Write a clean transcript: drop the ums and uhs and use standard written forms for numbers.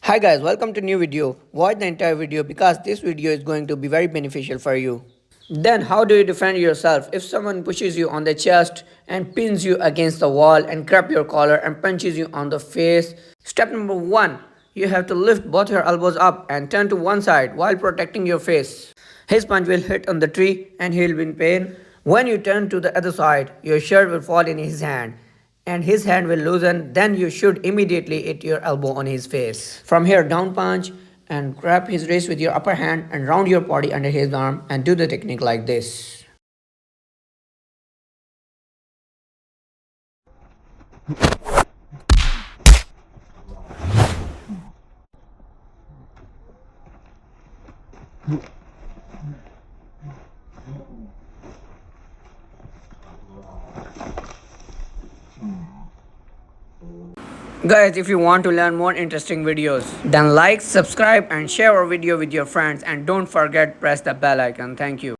Hi guys, welcome to new video. Watch the entire video because this video is going to be very beneficial for you. Then how do you defend yourself if someone pushes you on the chest and pins you against the wall and grab your collar and punches you on the face? Step number 1. You have to lift both your elbows up and turn to one side while protecting your face. His punch will hit on the tree and he will be in pain. When you turn to the other side, your shirt will fall in his hand and his hand will loosen. Then you should immediately hit your elbow on his face. From here, down punch and grab his wrist with your upper hand and round your body under his arm and do the technique like this. Guys, if you want to learn more interesting videos, then like, subscribe and share our video with your friends and don't forget press the bell icon. Thank you.